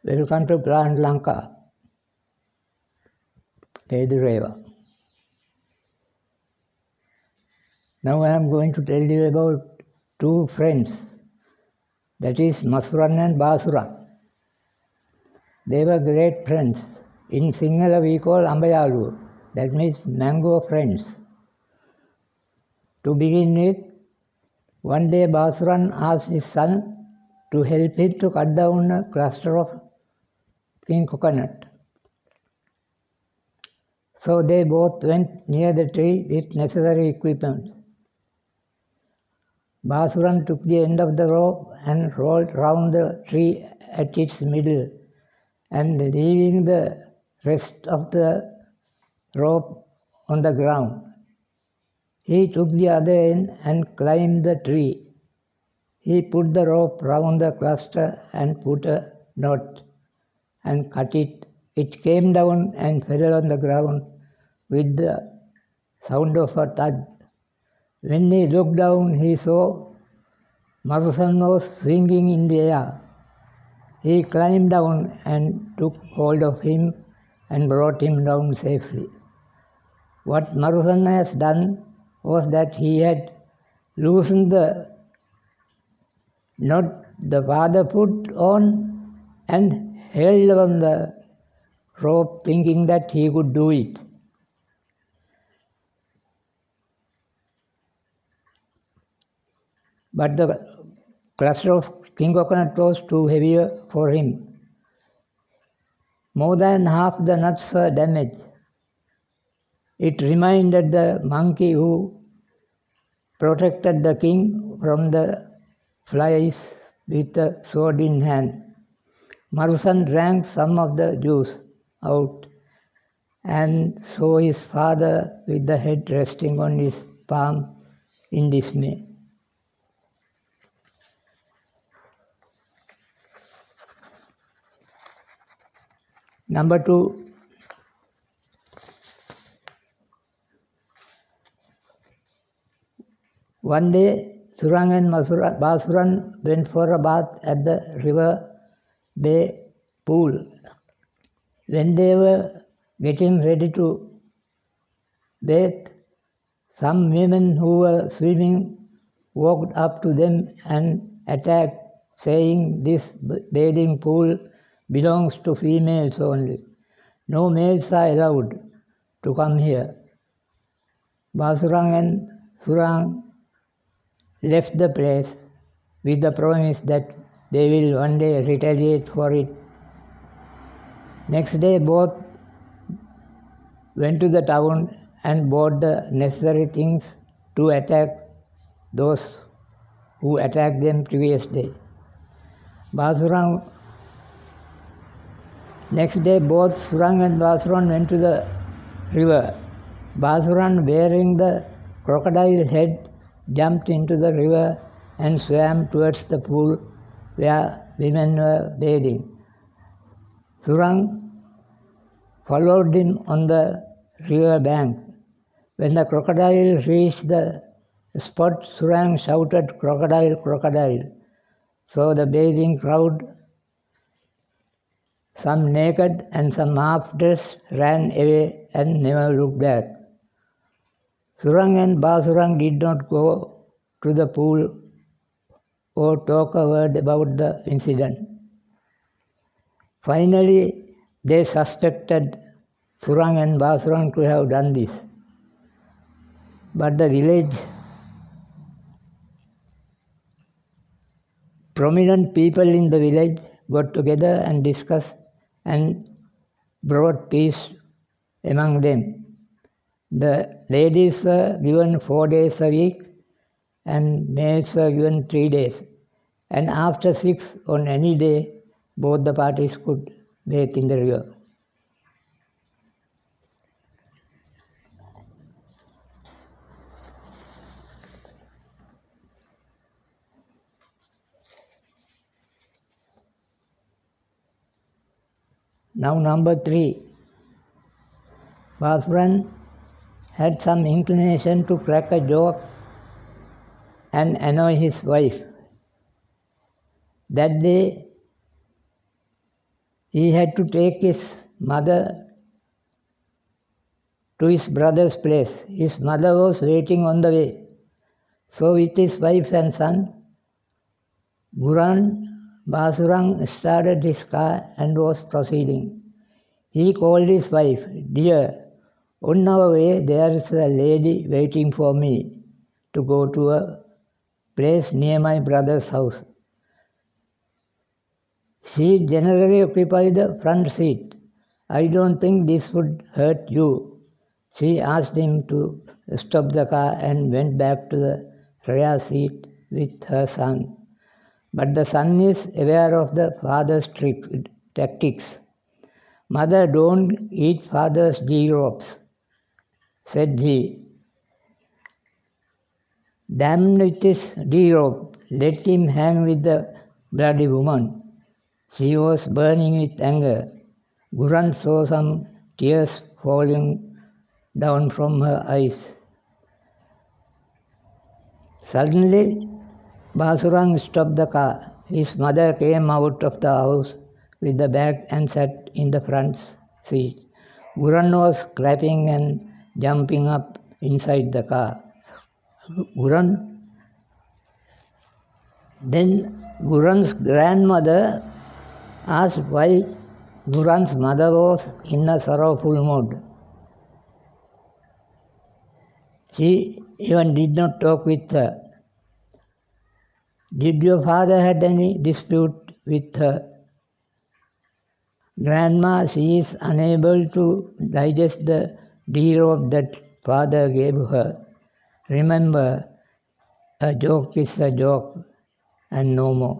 Welcome to Plant Lanka, Pedureva. Now I am going to tell you about two friends, that is Masuran and Basuran. They were great friends. In Sinhala we call Ambayalu, that means mango friends. To begin with, one day Basuran asked his son to help him to cut down a cluster of king coconut. So they both went near the tree with necessary equipment. Basuran took the end of the rope and rolled round the tree at its middle, and leaving the rest of the rope on the ground. He took the other end and climbed the tree. He put the rope round the cluster and put a knot and cut it. It came down and fell on the ground with the sound of a thud. When he looked down, he saw Marusan was swinging in the air. He climbed down and took hold of him and brought him down safely. What Marusan has done was that he had loosened the knot the father put on and held on the rope, thinking that he could do it. But the cluster of king coconut was too heavy for him. More than half the nuts were damaged. It reminded the monkey who protected the king from the flies with a sword in hand. Marusan drank some of the juice out and saw his father with the head resting on his palm in dismay. Number 2. One day, Surang and Basuran went for a bath at the river bay pool. When they were getting ready to bathe, some women who were swimming walked up to them and attacked, saying, "This bathing pool belongs to females only. No males are allowed to come here." Basurang and Surang left the place with the promise that they will one day retaliate for it. Next day both went to the town and bought the necessary things to attack those who attacked them previous day. Next day both Surang and Basuran went to the river. Basuran, wearing the crocodile head, jumped into the river and swam towards the pool where women were bathing. Surang followed him on the river bank. When the crocodile reached the spot, Surang shouted, "Crocodile, crocodile." So the bathing crowd, some naked and some half-dressed, ran away and never looked back. Surang and Basuran did not go to the pool or talk a word about the incident. Finally, they suspected Surang and Basuran to have done this. But the village prominent people in the village got together and discussed and brought peace among them. The ladies were given 4 days a week and males were given 3 days. And after 6 on any day, both the parties could bathe in the river. Now number 3. Basuran had some inclination to crack a joke and annoy his wife. That day He had to take his mother to his brother's place. His mother was waiting on the way. So with his wife and son, Buran Basurang started his car and was proceeding. He called his wife, "Dear, on our way there is a lady waiting for me to go to a place near my brother's house. She generally occupies the front seat. I don't think this would hurt you." She asked him to stop the car and went back to the rear seat with her son. But the son is aware of the father's tactics. "Mother, don't eat father's ropes," said he. "Damned with his rope, let him hang with the bloody woman." She was burning with anger. Buran saw some tears falling down from her eyes. Suddenly, Basurang stopped the car. His mother came out of the house with the bag and sat in the front seat. Buran was clapping and jumping up inside the car. Then Buran's grandmother asked why Buran's mother was in a sorrowful mood. She even did not talk with her. "Did your father had any dispute with her?" "Grandma, she is unable to digest the rope that father gave her. Remember, a joke is a joke and no more."